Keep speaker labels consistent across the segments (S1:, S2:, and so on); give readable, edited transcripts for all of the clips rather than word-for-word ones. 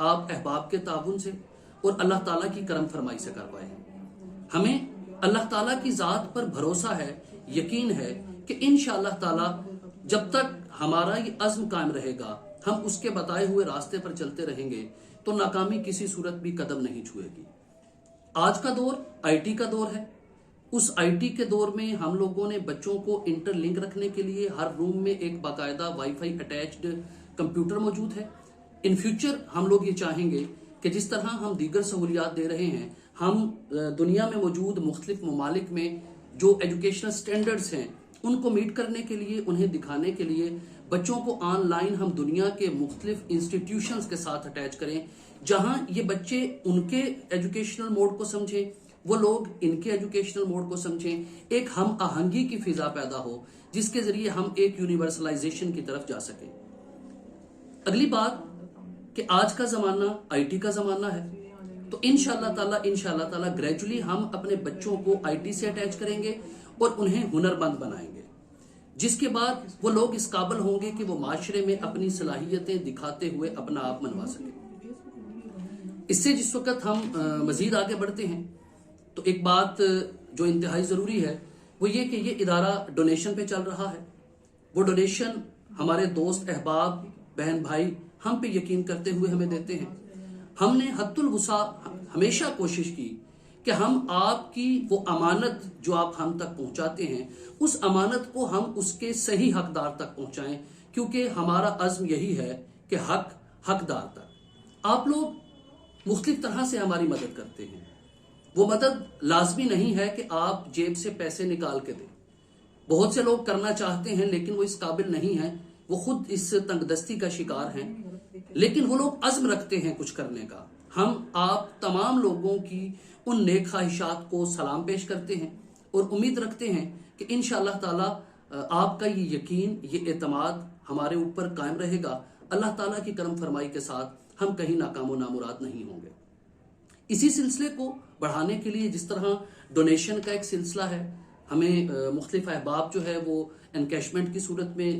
S1: آپ احباب کے تعاون سے اور اللہ تعالیٰ کی کرم فرمائی سے کر پائے ہیں. ہمیں اللہ تعالیٰ کی ذات پر بھروسہ ہے, یقین ہے کہ انشاءاللہ تعالیٰ جب تک ہمارا یہ عزم قائم رہے گا, ہم اس کے بتائے ہوئے راستے پر چلتے رہیں گے, تو ناکامی کسی صورت بھی قدم نہیں چھوئے گی. آج کا دور آئی ٹی کا دور ہے. اس آئی ٹی کے دور میں ہم لوگوں نے بچوں کو انٹر لنک رکھنے کے لیے ہر روم میں ایک باقاعدہ وائی فائی اٹیچڈ کمپیوٹر موجود ہے. ان فیوچر ہم لوگ یہ چاہیں گے کہ جس طرح ہم دیگر سہولیات دے رہے ہیں, ہم دنیا میں موجود مختلف ممالک میں جو ایجوکیشنل سٹینڈرڈز ہیں ان کو میٹ کرنے کے لیے, انہیں دکھانے کے لیے بچوں کو آن لائن ہم دنیا کے مختلف انسٹیٹیوشنز کے ساتھ اٹیچ کریں, جہاں یہ بچے ان کے ایجوکیشنل موڈ کو سمجھیں, وہ لوگ ان کے ایجوکیشنل موڈ کو سمجھیں, ایک ہم آہنگی کی فضا پیدا ہو جس کے ذریعے ہم ایک یونیورسلائزیشن کی طرف جا سکیں. اگلی بات کہ آج کا زمانہ آئی ٹی کا زمانہ ہے, تو انشاءاللہ تعالیٰ گریجولی ہم اپنے بچوں کو آئی ٹی سے اٹیچ کریں گے اور انہیں ہنرمند بنائیں گے, جس کے بعد وہ لوگ اس قابل ہوں گے کہ وہ معاشرے میں اپنی صلاحیتیں دکھاتے ہوئے اپنا آپ منوا سکیں. اس سے جس وقت ہم مزید آگے بڑھتے ہیں تو ایک بات جو انتہائی ضروری ہے وہ یہ کہ یہ ادارہ ڈونیشن پہ چل رہا ہے. وہ ڈونیشن ہمارے دوست احباب بہن بھائی ہم پہ یقین کرتے ہوئے ہمیں دیتے ہیں. ہم نے حد الوسع ہمیشہ کوشش کی کہ ہم آپ کی وہ امانت جو آپ ہم تک پہنچاتے ہیں اس امانت کو ہم اس کے صحیح حقدار تک پہنچائیں, کیونکہ ہمارا عزم یہی ہے کہ حق حقدار تک. آپ لوگ مختلف طرح سے ہماری مدد کرتے ہیں. وہ مدد لازمی نہیں ہے کہ آپ جیب سے پیسے نکال کے دیں. بہت سے لوگ کرنا چاہتے ہیں لیکن وہ اس قابل نہیں ہیں, وہ خود اس تنگ دستی کا شکار ہیں, لیکن وہ لوگ عزم رکھتے ہیں کچھ کرنے کا. ہم آپ تمام لوگوں کی ان نیک خواہشات کو سلام پیش کرتے ہیں اور امید رکھتے ہیں کہ انشاءاللہ تعالی آپ کا یہ یقین, یہ اعتماد ہمارے اوپر قائم رہے گا. اللہ تعالیٰ کی کرم فرمائی کے ساتھ ہم کہیں ناکام و نامراد نہیں ہوں گے. اسی سلسلے کو بڑھانے کے لیے جس طرح ڈونیشن کا ایک سلسلہ ہے, ہمیں مختلف احباب جو ہے وہ انکیشمنٹ کی صورت میں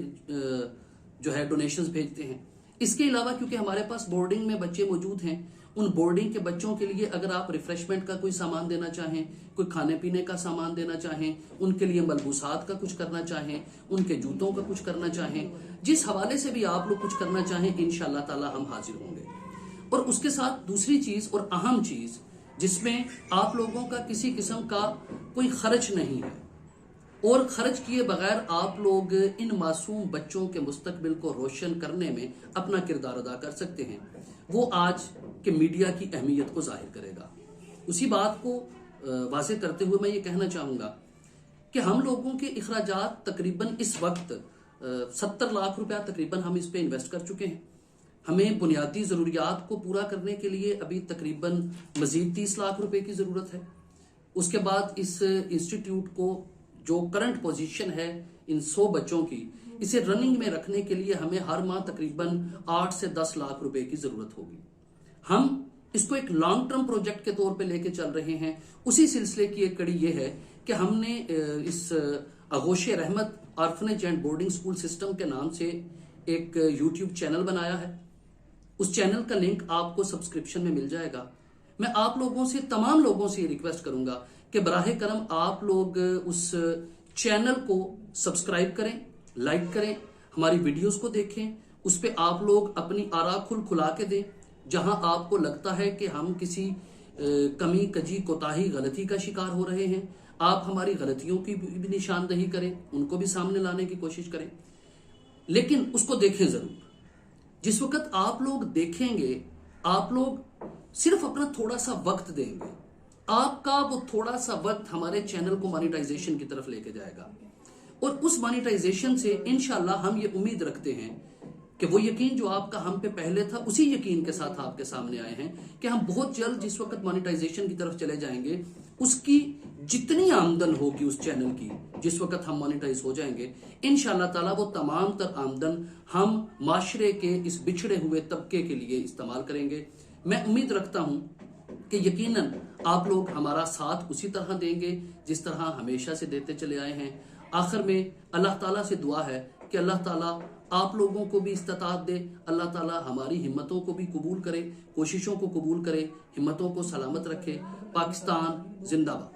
S1: جو ہے ڈونیشنز بھیجتے ہیں. اس کے علاوہ کیونکہ ہمارے پاس بورڈنگ میں بچے موجود ہیں, ان بورڈنگ کے بچوں کے لیے اگر آپ ریفریشمنٹ کا کوئی سامان دینا چاہیں, کوئی کھانے پینے کا سامان دینا چاہیں, ان کے لیے ملبوسات کا کچھ کرنا چاہیں, ان کے جوتوں کا کچھ کرنا چاہیں, جس حوالے سے بھی آپ لوگ کچھ کرنا چاہیں انشاءاللہ تعالی ہم حاضر ہوں گے. اور اس کے ساتھ دوسری چیز اور اہم چیز جس میں آپ لوگوں کا کسی قسم کا کوئی خرچ نہیں ہے اور خرچ کیے بغیر آپ لوگ ان معصوم بچوں کے مستقبل کو روشن کرنے میں اپنا کردار ادا کر سکتے ہیں, وہ آج کے میڈیا کی اہمیت کو ظاہر کرے گا. اسی بات کو واضح کرتے ہوئے میں یہ کہنا چاہوں گا کہ ہم لوگوں کے اخراجات تقریباً اس وقت 70 لاکھ روپیہ تقریباً ہم اس پہ انویسٹ کر چکے ہیں. ہمیں بنیادی ضروریات کو پورا کرنے کے لیے ابھی تقریباً مزید 30 لاکھ روپے کی ضرورت ہے. اس کے بعد اس انسٹیٹیوٹ کو جو کرنٹ پوزیشن ہے ان 100 بچوں کی, اسے رننگ میں رکھنے کے لیے ہمیں ہر ماہ تقریباً 8 سے 10 لاکھ روپے کی ضرورت ہوگی. ہم اس کو ایک لانگ ٹرم پروجیکٹ کے طور پہ لے کے چل رہے ہیں. اسی سلسلے کی ایک کڑی یہ ہے کہ ہم نے اس آغوش رحمت orphanage and boarding school system کے نام سے ایک یوٹیوب چینل بنایا ہے. اس چینل کا لنک آپ کو سبسکرپشن میں مل جائے گا. میں آپ لوگوں سے, تمام لوگوں سے یہ ریکویسٹ کروں گا کہ براہ کرم آپ لوگ اس چینل کو سبسکرائب کریں, لائک کریں, ہماری ویڈیوز کو دیکھیں, اس پہ آپ لوگ اپنی آراء کھلا کے دیں. جہاں آپ کو لگتا ہے کہ ہم کسی کمی کجی کوتاہی غلطی کا شکار ہو رہے ہیں, آپ ہماری غلطیوں کی بھی نشاندہی کریں, ان کو بھی سامنے لانے کی کوشش کریں, لیکن اس کو دیکھیں ضرور. جس وقت آپ لوگ دیکھیں گے, آپ لوگ صرف اپنا تھوڑا سا وقت دیں گے, آپ کا وہ تھوڑا سا وقت ہمارے چینل کو مانیٹائزیشن کی طرف لے کے جائے گا. اور اس مانیٹائزیشن سے انشاءاللہ ہم یہ امید رکھتے ہیں کہ وہ یقین جو آپ کا ہم پہ پہلے تھا, اسی یقین کے ساتھ آپ کے سامنے آئے ہیں کہ ہم بہت جلد جس وقت مانیٹائزیشن کی طرف چلے جائیں گے, اس کی جتنی آمدن ہوگی اس چینل کی, جس وقت ہم مانیٹائز ہو جائیں گے انشاءاللہ تعالیٰ وہ تمام تر آمدن ہم معاشرے کے اس بچھڑے ہوئے طبقے کے لیے استعمال کریں گے. میں امید رکھتا ہوں کہ یقیناً آپ لوگ ہمارا ساتھ اسی طرح دیں گے جس طرح ہمیشہ سے دیتے چلے آئے ہیں. آخر میں اللہ تعالیٰ سے دعا ہے کہ اللہ تعالیٰ آپ لوگوں کو بھی استطاعت دے، اللہ تعالیٰ ہماری ہمتوں کو بھی قبول کرے، کوششوں کو قبول کرے، ہمتوں کو سلامت رکھے۔ پاکستان زندہ باد۔